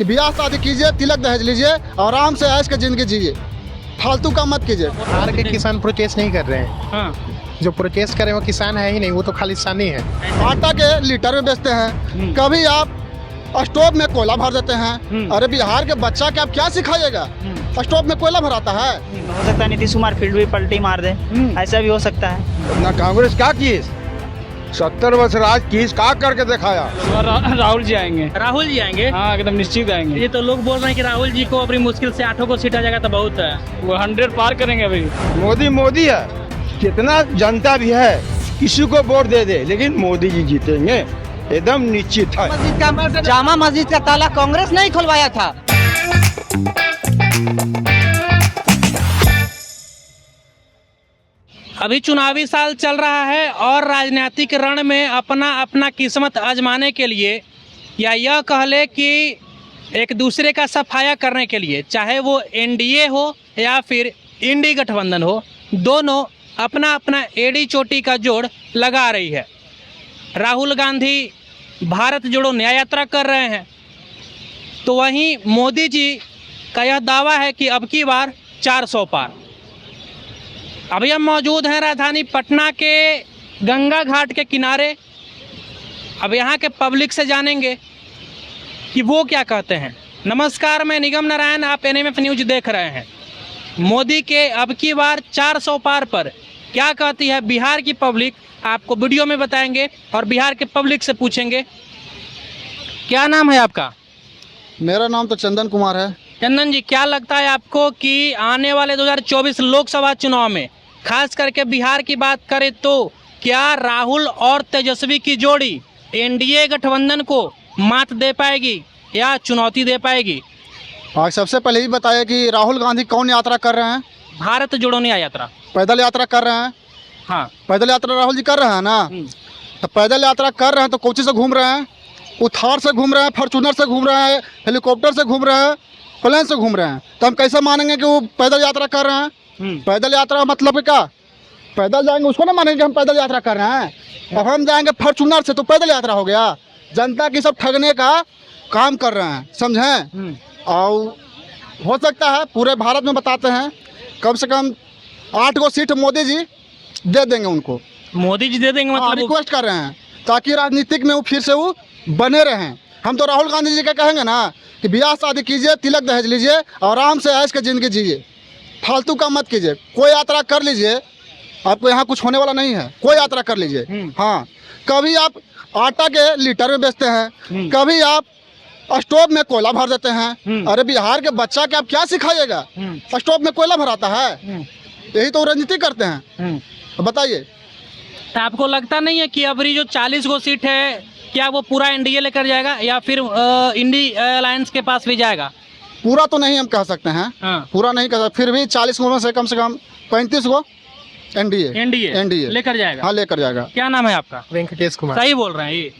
कि ब्याह शादी कीजिए, तिलक दहेज लीजिए, आराम से ऐश की जिंदगी जिए, फालतू का मत कीजिए। बिहार के किसान प्रोटेस्ट नहीं कर रहे हैं। हाँ। जो प्रोटेस्ट करे वो किसान है ही नहीं, वो तो खालिस्तानी है। आटा के लीटर में बेचते हैं, कभी आप स्टोव में कोयला भर देते हैं। अरे बिहार के बच्चा के आप क्या सिखाइएगा, स्टोव में कोयला भराता है। हो सकता है नीतीश कुमार फील्ड भी पलटी मार दे, ऐसा भी हो सकता है। ना कांग्रेस क्या की 70 वर्ष राज की क्या करके दिखाया। राहुल जी आएंगे। राहुल जी आएंगे। हाँ, एकदम निश्चित आएंगे। ये तो लोग बोल रहे हैं कि राहुल जी को अपनी मुश्किल से 8 को सीट आ जाएगा तो बहुत है। वो 100 पार करेंगे अभी। मोदी है, कितना जनता भी है किसी को वोट दे दे, लेकिन मोदी जी जीतेंगे एकदम निश्चित है। जामा मस्जिद का ताला कांग्रेस नहीं खुलवाया था। अभी चुनावी साल चल रहा है और राजनीतिक रण में अपना अपना किस्मत आजमाने के लिए या यह कह ले कि एक दूसरे का सफाया करने के लिए, चाहे वो एनडीए हो या फिर इंडी गठबंधन हो, दोनों अपना अपना एड़ी चोटी का जोड़ लगा रही है। राहुल गांधी भारत जोड़ो न्याय यात्रा कर रहे हैं, तो वहीं मोदी जी का यह दावा है कि अब की बार 400 पार। अभी हम मौजूद हैं राजधानी पटना के गंगा घाट के किनारे। अब यहाँ के पब्लिक से जानेंगे कि वो क्या कहते हैं। नमस्कार, मैं निगम नारायण, आप एनएमएफ न्यूज देख रहे हैं। मोदी के अब की बार 400 पार पर क्या कहती है बिहार की पब्लिक, आपको वीडियो में बताएंगे और बिहार के पब्लिक से पूछेंगे। क्या नाम है आपका? मेरा नाम तो चंदन कुमार है। चंदन जी, क्या लगता है आपको कि आने वाले 2024 लोकसभा चुनाव में, खास करके बिहार की बात करें तो, क्या राहुल और तेजस्वी की जोड़ी एनडीए गठबंधन को मात दे पाएगी या चुनौती दे पाएगी? आज सबसे पहले ही बताया कि राहुल गांधी कौन यात्रा कर रहे हैं? भारत जोड़ो न्याय यात्रा। पैदल यात्रा कर रहे हैं। हाँ, पैदल यात्रा राहुल जी कर रहे हैं ना। तो पैदल यात्रा कर रहे हैं तो कोची से घूम रहे हैं? वो थार से घूम रहे हैं, फॉर्चूनर से घूम रहे हैं, हेलीकॉप्टर से घूम रहे हैं, प्लेन से घूम रहे हैं। तो हम कैसे मानेंगे कि वो पैदल यात्रा कर रहे हैं? पैदल यात्रा मतलब क्या? पैदल जाएंगे उसको ना मानेंगे हम पैदल यात्रा कर रहे हैं। अब हम जाएंगे फॉर्चूनर से तो पैदल यात्रा हो गया। जनता की सब ठगने का काम कर रहे हैं, समझें। और हो सकता है पूरे भारत में बताते हैं कम से कम 8 गो सीट मोदी जी दे देंगे उनको। मोदी जी दे देंगे मतलब? रिक्वेस्ट कर रहे हैं ताकि राजनीतिक में वो फिर से वो बने रहें। हम तो राहुल गांधी जी का कहेंगे ना कि ब्याह शादी कीजिए, तिलक दहेज लीजिए, आराम से ऐश की जिंदगी जिए, फालतू का मत कीजिए। कोई यात्रा कर लीजिए, आपको यहाँ कुछ होने वाला नहीं है। कोई यात्रा कर लीजिए। हाँ, कभी आप आटा के लीटर में बेचते हैं, कभी आप स्टोव में कोयला भर देते हैं। अरे बिहार के बच्चा के आप क्या सिखाइएगा, स्टोव में कोयला भराता है। यही तो राजनीति करते हैं। बताइए, तो आपको लगता नहीं है कि अबरी जो 40 गो सीट है, क्या वो पूरा एनडीए लेकर जाएगा या फिर इंडी अलायंस के पास भी जाएगा? पूरा तो नहीं हम कह सकते हैं। हाँ। पूरा नहीं कह सकते, फिर भी 40 गो में से कम 35 गो एनडीए लेकर जाएगा। हाँ, लेकर जाएगा। क्या नाम है आपका? वेंकटेश कुमार। सही बोल रहे हैं ये?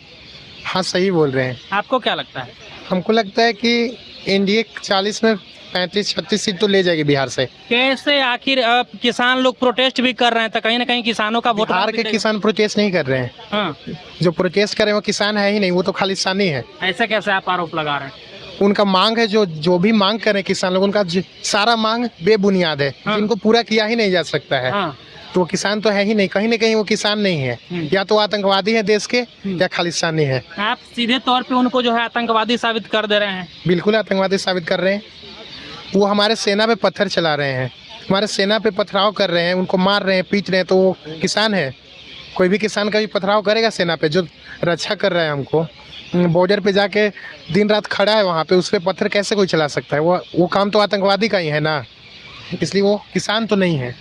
हाँ, सही बोल रहे हैं। आपको क्या लगता है? हमको लगता है कि एनडीए 40 में 35-36 सीट तो ले जाएगी बिहार से। कैसे? आखिर किसान लोग प्रोटेस्ट भी कर रहे हैं, तो कहीं ना कहीं किसानों का वोट बिहार के किसान प्रोटेस्ट नहीं कर रहे हैं। हाँ। जो प्रोटेस्ट करे वो किसान है ही नहीं, वो तो खालिस्तानी है। ऐसा कैसे आप आरोप लगा रहे हैं? उनका मांग है, जो भी मांग करें किसान लोग, उनका सारा मांग बेबुनियाद है। हाँ। जिनको पूरा किया ही नहीं जा सकता है। हाँ। तो वो किसान तो है ही नहीं, कहीं ना कहीं वो किसान नहीं है। या तो आतंकवादी है देश के, या खालिस्तानी है। आप सीधे तौर पे उनको जो है आतंकवादी साबित कर दे रहे हैं। बिल्कुल आतंकवादी साबित कर रहे हैं। वो हमारे सेना पे पत्थर चला रहे हैं, हमारे सेना पे पथराव कर रहे हैं, उनको मार रहे हैं, पीट रहे हैं। तो वो किसान है? कोई भी किसान कभी पथराव करेगा सेना पे? जो रक्षा कर रहा है हमको, बॉर्डर पे जाके दिन रात खड़ा है वहाँ पे, उस पर पत्थर कैसे कोई चला सकता है? वो काम तो आतंकवादी का ही है ना, इसलिए वो किसान तो नहीं है।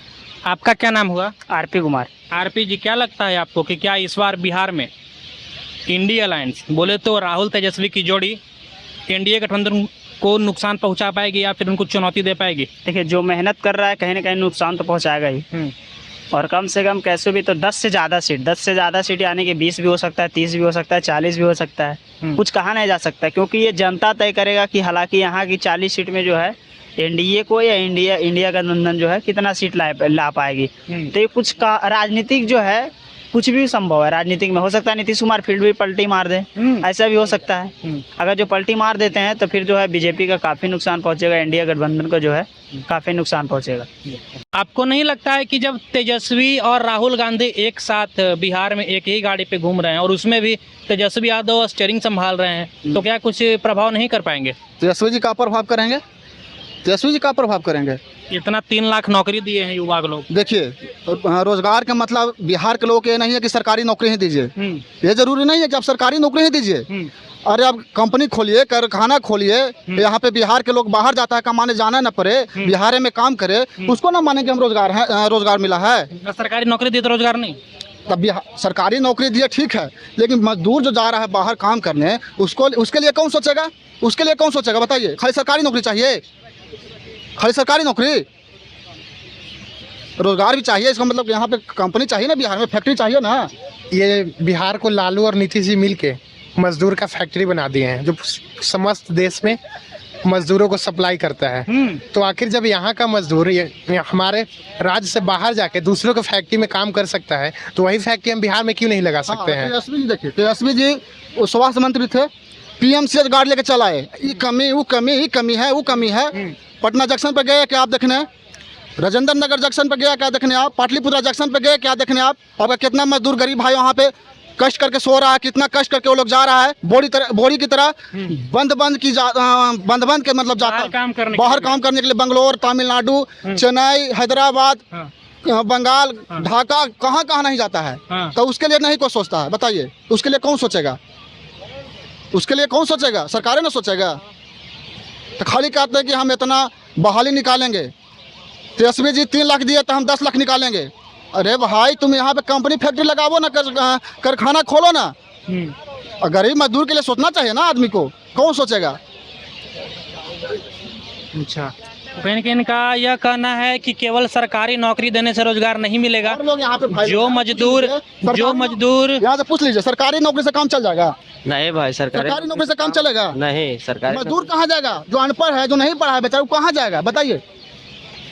आपका क्या नाम हुआ? आरपी कुमार। आरपी जी, क्या लगता है आपको कि क्या इस बार बिहार में इंडिया अलायंस, बोले तो राहुल तेजस्वी की जोड़ी, एनडीए गठबंधन को नुकसान पहुंचा पाएगी या फिर उनको चुनौती दे पाएगी? देखिए, जो मेहनत कर रहा है कहीं ना कहीं नुकसान तो पहुंचाएगा ही। और कम से कम कैसे भी तो 10 से ज़्यादा सीट यानी कि 20 भी हो सकता है, 30 भी हो सकता है, 40 भी हो सकता है। कुछ कहा नहीं जा सकता, क्योंकि ये जनता तय करेगा कि हालांकि यहाँ की 40 सीट में जो है एनडीए को या इंडिया गठबंधन जो है कितना सीट ला पाएगी। तो ये कुछ का राजनीतिक जो है कुछ भी संभव है राजनीतिक में। हो सकता है नीतीश कुमार फिर भी पलटी मार दे, ऐसा भी हो सकता है। अगर जो पलटी मार देते हैं तो फिर जो है बीजेपी का काफ़ी नुकसान पहुंचेगा, एनडीए गठबंधन को जो है काफ़ी नुकसान पहुंचेगा। आपको नहीं लगता है कि जब तेजस्वी और राहुल गांधी एक साथ बिहार में एक ही गाड़ी पे घूम रहे हैं और उसमें भी तेजस्वी यादव स्टीयरिंग संभाल रहे हैं, तो क्या कुछ प्रभाव नहीं कर पाएंगे? तेजस्वी जी का प्रभाव करेंगे, तेजस्वी जी का प्रभाव करेंगे। इतना 3 लाख नौकरी दिए हैं युवा लोग। देखिए, रोजगार का मतलब बिहार के लोगों को ये नहीं है कि सरकारी नौकरी ही दीजिए, ये जरूरी नहीं है कि आप सरकारी नौकरी ही दीजिए। अरे आप कंपनी खोलिए, कारखाना खोलिए, यहाँ पे बिहार के लोग बाहर जाता है कमाने, जाना न पड़े, बिहार में काम करे, उसको ना माने कि हम रोजगार मिला है। सरकारी नौकरी दी तो रोजगार नहीं, तब सरकारी नौकरी दिए ठीक है, लेकिन मजदूर जो जा रहा है बाहर काम करने, उसके लिए कौन सोचेगा? उसके लिए कौन सोचेगा बताइए? खाली सरकारी नौकरी चाहिए, खाली सरकारी नौकरी? रोजगार भी चाहिए, इसका मतलब यहाँ पे कंपनी चाहिए ना, बिहार में फैक्ट्री चाहिए ना। ये बिहार को लालू और नीतीश जी मिल के मजदूर का फैक्ट्री बना दिए हैं जो समस्त देश में मजदूरों को सप्लाई करता है। तो आखिर जब यहाँ का मजदूर हमारे राज्य से बाहर जाके दूसरों के फैक्ट्री में काम कर सकता है, तो वही फैक्ट्री हम बिहार में क्यों नहीं लगा सकते हैं? तेजस्वी जी देखिए, तेजस्वी जी स्वास्थ्य मंत्री थे, पीएमसीएच गाड़ी लेके चलाए, ये कमी वो कमी, ये कमी है वो कमी है। पटना जंक्शन पर गए क्या आप देखने? राजेंद्र नगर जंक्शन पर गया क्या देखने आप? पाटलिपुत्रा जंक्शन पर गए क्या देखने आप? आपका कितना मजदूर गरीब भाई वहाँ पे कष्ट करके सो रहा है, कितना कष्ट करके वो लोग जा रहा है, बोरी की तरह बंद के मतलब जाता बाहर काम करने के लिए बंगलोर, तमिलनाडु, चेन्नई, हैदराबाद, बंगाल, ढाका, कहाँ कहाँ नहीं जाता है। तो उसके लिए नहीं कोई सोचता है, बताइए उसके लिए कौन सोचेगा? उसके लिए कौन सोचेगा? सरकारें ना सोचेगा। तो खाली कहते हैं कि हम इतना बहाली निकालेंगे, तेजस्वी जी 3 लाख दिए तो हम 10 लाख निकालेंगे। अरे भाई तुम यहाँ पे कंपनी फैक्ट्री लगाओ ना, कारखाना खोलो ना। गरीब मजदूर के लिए सोचना चाहिए ना आदमी को, कौन सोचेगा? अच्छा, इनका यह कहना है कि केवल सरकारी नौकरी देने से रोजगार नहीं मिलेगा। लोग यहाँ पे भाई जो मजदूर यहाँ से पूछ लीजिए, सरकारी नौकरी से काम चल जाएगा? नहीं भाई, सरकारी नौकरी से काम चलेगा नहीं। सरकारी मजदूर कहाँ जाएगा? जो अनपढ़ है, जो नहीं पढ़ा है बेचारा, वो कहाँ जाएगा बताइए?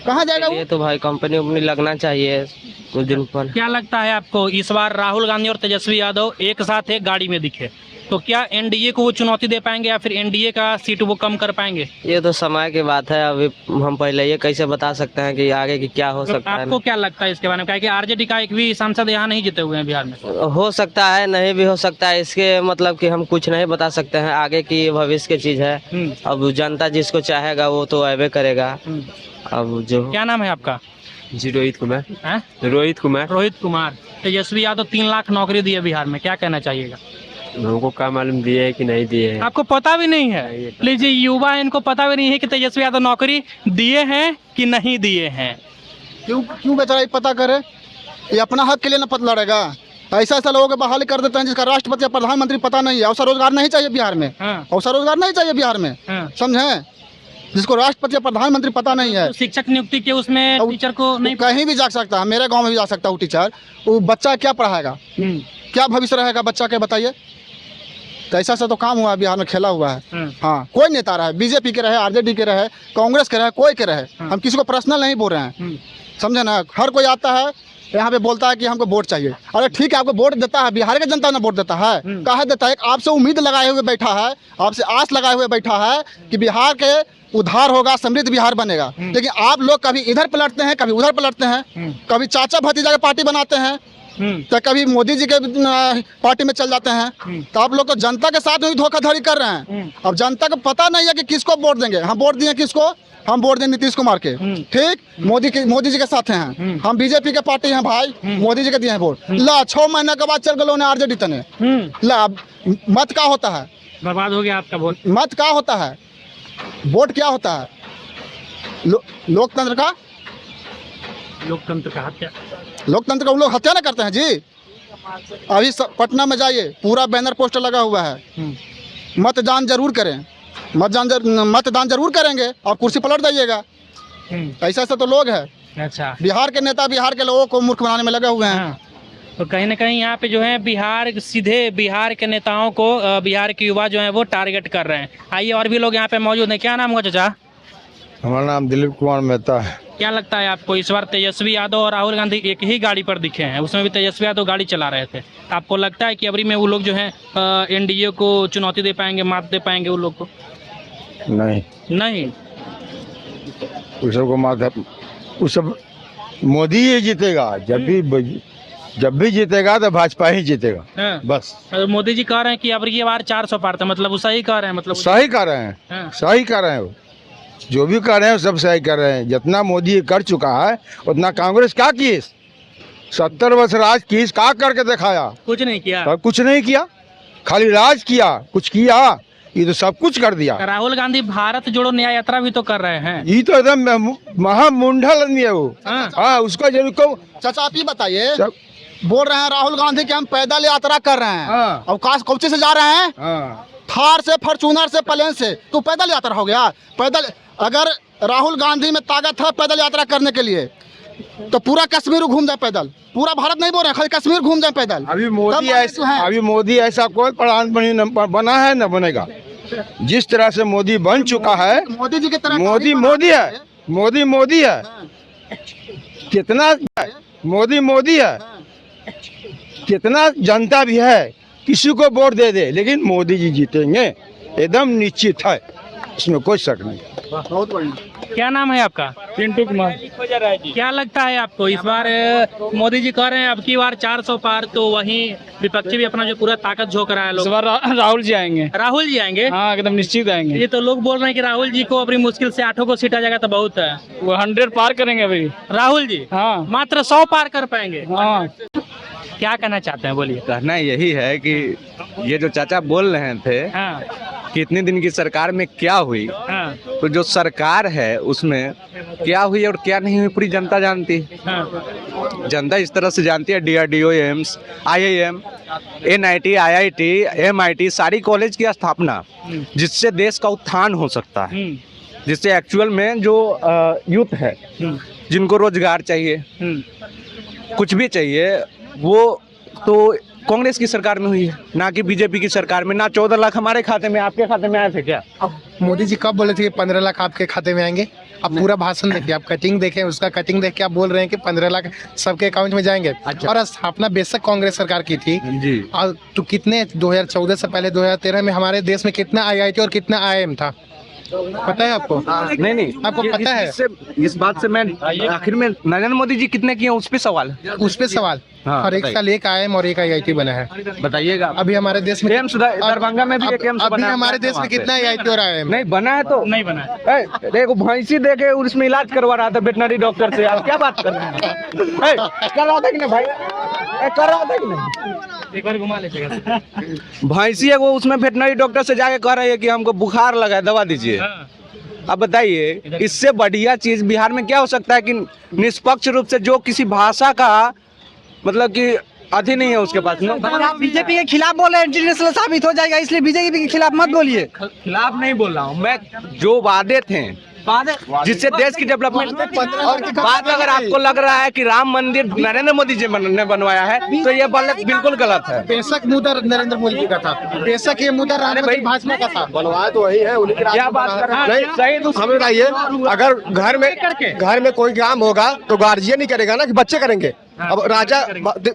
कहाँ जाएगा? ये तो भाई कंपनी उम्पनी लगना चाहिए कुछ दिन पर। क्या लगता है आपको, इस बार राहुल गांधी और तेजस्वी यादव एक साथ एक गाड़ी में दिखे तो क्या एनडीए को वो चुनौती दे पाएंगे या फिर एनडीए का सीट वो कम कर पाएंगे? ये तो समय की बात है, अभी हम पहले ये कैसे बता सकते हैं कि आगे की क्या हो सकता है। आपको क्या लगता है इसके बारे में? क्या आरजेडी का एक भी सांसद यहाँ नहीं जीते हुए हैं बिहार में? हो सकता है, नहीं भी हो सकता है, इसके मतलब कि हम कुछ नहीं बता सकते हैं, आगे की भविष्य की चीज है। अब जनता जिसको चाहेगा वो तो अबे करेगा। अब जो क्या नाम है आपका? जी रोहित कुमार। रोहित कुमार। तेजस्वी यादव 3 लाख नौकरी दी है बिहार में, क्या कहना चाहिएगा? हमको क्या मालूम दिए है कि नहीं दिए है। आपको पता भी नहीं है? लीजिए, युवा है, इनको पता भी नहीं है कि तेजस्वी यादव नौकरी दिए हैं कि नहीं दिए हैं। क्यों बेचारा पता करे? ये अपना हक के लिए ना पता लड़ेगा। ऐसा लोगों को बहाली कर देते हैं जिसका राष्ट्रपति या प्रधानमंत्री पता नहीं है। अवसर रोजगार नहीं चाहिए बिहार में, अवसर रोजगार नहीं चाहिए बिहार में, समझे? जिसको राष्ट्रपति या प्रधानमंत्री पता नहीं है, तो शिक्षक नियुक्ति के उसमें टीचर को नहीं, कहीं भी जा सकता है, मेरे गांव में भी जा सकता है वो टीचर। वो बच्चा क्या पढ़ाएगा? क्या भविष्य रहेगा बच्चा के, बताइए? तो ऐसा तो काम हुआ है बिहार में, खेला हुआ है। हाँ, कोई नेता रहे, बीजेपी के रहे, आरजेडी के रहे, कांग्रेस के रहे, कोई के रहे, हम किसी को पर्सनल नहीं बोल रहे हैं, समझे ना? हर कोई आता है यहाँ पे बोलता है कि हमको वोट चाहिए। अरे ठीक है, आपको वोट देता है बिहार की जनता ने, वोट देता है, कहा देता है? आपसे उम्मीद लगाए हुए बैठा है, आपसे आस लगाए हुए बैठा है कि बिहार के उद्धार होगा, समृद्ध बिहार बनेगा। लेकिन आप लोग कभी इधर पलटते हैं, कभी उधर पलटते हैं, कभी चाचा भतीजा के पार्टी बनाते हैं, तो कभी मोदी जी के पार्टी में चल जाते हैं। तो आप लोग तो जनता के साथ ही धोखाधड़ी कर रहे हैं। अब जनता को पता नहीं है कि किसको वोट देंगे। हम वोट दिए किसको? हम वोट दें नीतीश कुमार के, ठीक? मोदी जी के साथ हैं हम, बीजेपी के पार्टी हैं भाई, मोदी जी के दिए हैं वोट। ला 6 महीने के बाद चल गए आरजेडी तने। ला मत क्या होता है? बर्बाद हो गया आपका वोट। मत क्या होता है? वोट क्या होता है? लोकतंत्र का हत्या, लोकतंत्र का वो लोग हत्या ना करते हैं जी। अभी पटना में जाइए, पूरा बैनर पोस्टर लगा हुआ है, मतदान जरूर करें, मतदान जरूर करेंगे और कुर्सी पलट जाइएगा। ऐसा तो लोग हैं। अच्छा, बिहार के नेता बिहार के लोगों को मूर्ख बनाने में लगे हुए हैं। तो कहीं ना कहीं यहाँ पे जो है सीधे बिहार के नेताओं को बिहार के युवा जो है वो टारगेट कर रहे हैं। आइए, और भी लोग यहाँ पे मौजूद हैं। क्या नाम हुआ चाचा? हमारा नाम दिलीप कुमार मेहता है। क्या लगता है आपको इस बार तेजस्वी यादव और राहुल गांधी एक ही गाड़ी पर दिखे हैं, उसमें भी तेजस्वी यादव गाड़ी चला रहे थे, आपको लगता है कि अबरी में वो लोग जो है एनडीए को चुनौती दे पाएंगे, मात दे पाएंगे वो लोग को? नहीं, नहीं। उस सबको माता उस सब मोदी ही जीतेगा। जब भी जीतेगा तो भाजपा ही जीतेगा। हाँ। बस और मोदी जी कह रहे हैं कि अब की बार 400 पार था, मतलब वो सही कह रहे हैं, मतलब सही कर रहे हैं। हाँ। सही कर रहे हैं वो। जो भी कर रहे हैं सब सही कर रहे हैं। जितना मोदी कर चुका है उतना कांग्रेस क्या की? 70 वर्ष राज की, क्या करके दिखाया? कुछ नहीं किया। सब कुछ नहीं किया, खाली राज किया। कुछ किया? ये तो सब कुछ कर दिया। राहुल गांधी भारत जोड़ो न्याय यात्रा भी तो कर रहे हैं। ये तो एकदम महामुंडल आदमी है वो। हाँ, उसका जरूर को चाचा आप ये बताइए, बोल रहे हैं राहुल गांधी कि हम पैदल यात्रा कर रहे हैं। हाँ। अवकाश कौचे से जा रहे हैं? हाँ। थार से, फॉर्चूनर से, प्लेन से। तो पैदल यात्रा हो गया। पैदल अगर राहुल गांधी में ताकत है पैदल यात्रा करने के लिए तो पूरा कश्मीर घूम जाए पैदल। पूरा भारत नहीं बोल रहे, खाली कश्मीर घूम जाए पैदल। अभी मोदी ऐसा कोई प्रधानमंत्री न बना है न बनेगा। जिस तरह से मोदी बन चुका है, मोदी जी की तरह मोदी है। मोदी है। कितना मोदी है। कितना जनता भी है, किसी को वोट दे दे, लेकिन मोदी जी जीतेंगे, एकदम निश्चित है, इसमें कोई शक नहीं। बहुत बढ़िया। क्या नाम है आपका? पिंटू कुमार। क्या लगता है आपको इस बार मोदी जी कह रहे हैं अब की बार 400 पार, तो वहीं विपक्षी भी अपना जो पूरा ताकत झोंक रहा है इस लोग? बार राहुल जी आएंगे। राहुल जी आएंगे? हाँ, एकदम निश्चित आएंगे। ये तो लोग बोल रहे हैं कि राहुल जी को अपनी मुश्किल से 8 को सीट आ जाएगा तो बहुत है। वो 100 पार करेंगे अभी। राहुल जी हाँ। मात्र 100 पार कर पाएंगे? हाँ। क्या कहना चाहते हैं, बोलिए। कहना यही है कि ये जो चाचा बोल रहे थे हाँ। कि इतने दिन की सरकार में क्या हुई, हाँ। तो जो सरकार है उसमें क्या हुई और क्या नहीं हुई पूरी जनता जानती है। हाँ। जनता इस तरह से जानती है। DRDO, AIIMS, IIM, NIT, IIT, MIT सारी कॉलेज की स्थापना, जिससे देश का उत्थान हो सकता है, जिससे एक्चुअल में जो यूथ है जिनको रोजगार चाहिए, कुछ भी चाहिए, वो तो कांग्रेस की सरकार में हुई है, ना कि बीजेपी की सरकार में। ना 14 लाख हमारे खाते में, आपके खाते में आए थे क्या? अब मोदी जी कब बोले थे कि 15 लाख आपके खाते में आएंगे? अब पूरा भाषण देखिए, आप कटिंग देखें, उसका कटिंग देख के आप बोल रहे हैं कि 15 लाख सबके अकाउंट में जाएंगे। अच्छा। और स्थापना बेशक कांग्रेस सरकार की थी जी। और तो कितने 2014 से पहले 2013 में हमारे देश में कितना IIT और कितना IIM था, पता है आपको? नहीं, आपको पता है? इस बात से मैं आखिर में नरेंद्र मोदी जी कितने किए उस पे सवाल है। उस पे सवाल। हाँ, और एक बताइए। साल एक IIM और एक IIT बना है। बताइएगा। अभी हमारे देश में एम्स दरभंगा में भी एक एम्स अभी बना है हमारे देश में वहाँ पे। कितना IIT और IIM? नहीं बना है तो नहीं बना है। देखो भैंसी देके उसमें इलाज करवा रहा था वेटनरी डॉक्टर से। आप क्या बात कर रहे हैं? कर रहा था कि नहीं भाई? कर रहा था कि नहीं? एक बार घुमा लीजिएगा। भैंसी है वो, उसमें वेटनरी डॉक्टर से जाके कह रही है कि हमको बुखार लगा है, दवा दीजिए। अब बताइए इससे बढ़िया चीज बिहार में क्या हो सकता है कि निष्पक्ष रूप से जो किसी भाषा का मतलब कि अधि नहीं है उसके पास। आप बीजेपी के खिलाफ बोल रहे हैं, इंटरनेशनल साबित हो जाएगा, इसलिए बीजेपी के खिलाफ मत बोलिए। खिलाफ नहीं बोल रहा हूँ मैं, जो वादे थे जिससे देश की डेवलपमेंट। बात अगर आपको लग रहा है कि राम मंदिर नरेंद्र मोदी जी ने बनवाया है तो ये बिल्कुल गलत है। बेशक मुद्दा नरेंद्र मोदी का था, बेशक ये मुद्दा राष्ट्रपति भाजपा का था। बनवाया तो वही है, उन्हीं की क्या बात कर रहे हैं? नहीं, सही हमें बताइए, अगर घर में कोई काम होगा तो गार्जियन नहीं करेगा ना, कि बच्चे करेंगे। अब राजा,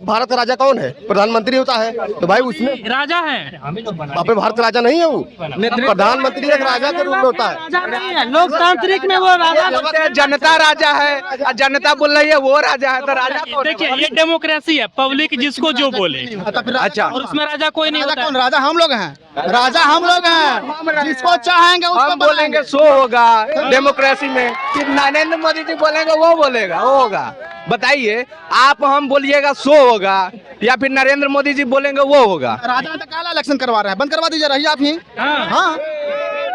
भारत का राजा कौन है? प्रधानमंत्री होता है, तो भाई उसमें राजा है। अपने भारत राजा नहीं है वो, प्रधानमंत्री एक राजा के रूप में होता है। लोकतांत्रिक में वो राजा, जनता राजा है और जनता बोल रही है वो राजा है, तो राजा कौन है? देखिए ये डेमोक्रेसी है, पब्लिक जिसको जो बोले। अच्छा, और उसमें राजा कोई नहीं होता कौन? राजा हम लोग हैं। राजा हम लोग हैं, जिसको चाहेंगे उसको हम बोलेंगे सो होगा डेमोक्रेसी में। सिर्फ नरेंद्र मोदी जी बोलेंगे वो बोलेगा, वो होगा। बताइए आप, हम बोलिएगा सो होगा या फिर नरेंद्र मोदी जी बोलेंगे वो होगा? राजा तो काला इलेक्शन करवा रहे हैं, बंद करवा दीजिए, रहिए आप ही। हाँ,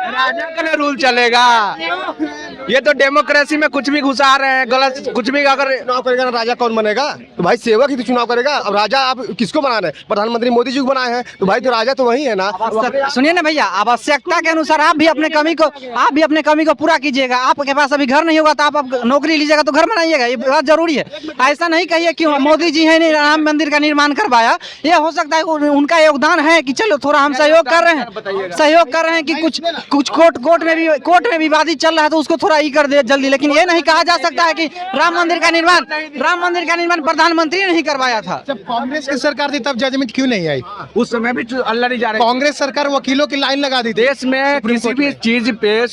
राजा का ना रूल चलेगा। ये तो डेमोक्रेसी में कुछ भी घुसा रहे हैं, गलत कुछ भी। अगर चुनाव करेगा ना राजा कौन बनेगा? तो भाई सेवक ही तो चुनाव करेगा। अब राजा आप किसको बना रहे हैं? प्रधानमंत्री मोदी जी को बनाए हैं, तो भाई तो राजा तो वही है ना। सुनिए ना भैया, आवश्यकता के अनुसार आप भी अपने कमी को पूरा कीजिएगा। आपके पास अभी घर नहीं होगा तो आप नौकरी लीजिएगा तो घर बनाइएगा, ये बात जरूरी है। ऐसा नहीं कहिए कि मोदी जी है राम मंदिर का निर्माण करवाया, ये हो सकता है उनका योगदान है कि चलो थोड़ा हम सहयोग कर रहे हैं कि कुछ कोर्ट में भी विवादित चल रहा है तो उसको थोड़ा पूरा ई कर दे जल्दी, लेकिन ये नहीं कहा जा सकता है कि राम मंदिर का निर्माण प्रधानमंत्री ने नहीं करवाया था। जब कांग्रेस की सरकार थी तब जजमेंट क्यों नहीं आई? उस समय भी अल्लाह नहीं जा रहे। कांग्रेस सरकार वकीलों की लाइन लगा दी थी। देश में किसी भी चीज पे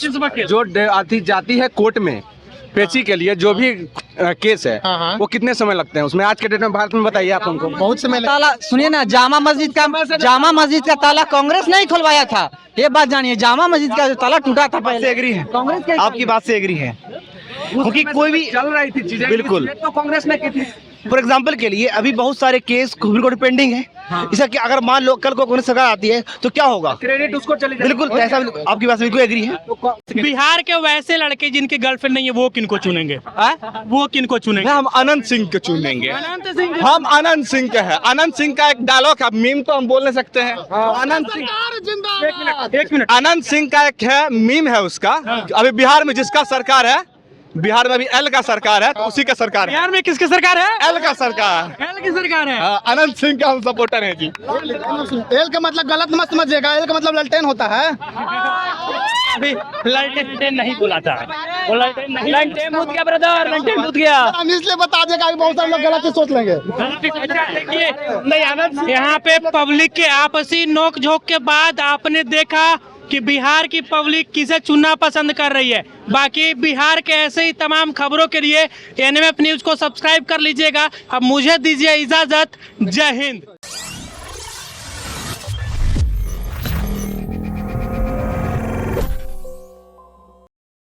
जो आती जाती है कोर्ट में पेशी के लिए, जो भी केस है हाँ। वो कितने समय लगते हैं उसमें? आज के डेट में भारत में बताइए आप हमको। बहुत समय लगा। ताला सुनिए ना, जामा मस्जिद का ताला कांग्रेस नहीं खुलवाया था, ये बात जानिए। जामा मस्जिद का जो ताला टूटा था पहले, एग्री है, कांग्रेस आपकी बात से एग्री है, क्योंकि कोई भी चल रही थी चीजें बिल्कुल तो कांग्रेस ने की थी। फॉर एग्जाम्पल के लिए अभी बहुत सारे केस सुप्रीम कोर्ट पेंडिंग है। इसका कि अगर मान लो कल को कांग्रेस सरकार आती है तो क्या होगा? क्रेडिट उसको चले जाएगा। बिल्कुल ऐसा, आपकी बात से बिल्कुल एग्री है। बिहार के वैसे लड़के जिनकी गर्लफ्रेंड नहीं है वो किनको चुनेंगे? वो किनको चुनेंगे? हम अनंत सिंह को चुनेंगे। अनंत सिंह। हम अनंत सिंह का है। अनंत सिंह का एक डायलॉग है, मीम तो हम बोल नहीं सकते हैं। अनंत सिंह, एक मिनट। अनंत सिंह का एक है मीम है उसका। अभी बिहार में जिसका सरकार है, बिहार में अभी एल का सरकार है, तो उसी का सरकार है। बिहार में किसकी सरकार है? एल का सरकार। एल की सरकार है। अनंत सिंह का हम सपोर्टर हैं जी। एल का मतलब गलत मत समझिएगा, एल का मतलब ललटेन होता है। अभी ललटेन नहीं बोला था, वो ललटेन मुद गया ब्रदर, ललटेन मुद गया। हम इसलिए बता देगा कि बहुत सारे लोग गलत ही सोच लेंगे। देखिए यहाँ पे पब्लिक के आपसी नोक झोंक के बाद आपने देखा कि बिहार की पब्लिक किसे चुनना पसंद कर रही है। बाकी बिहार के ऐसे ही तमाम खबरों के लिए NMF न्यूज को सब्सक्राइब कर लीजिएगा। अब मुझे दीजिए इजाजत। जय हिंद।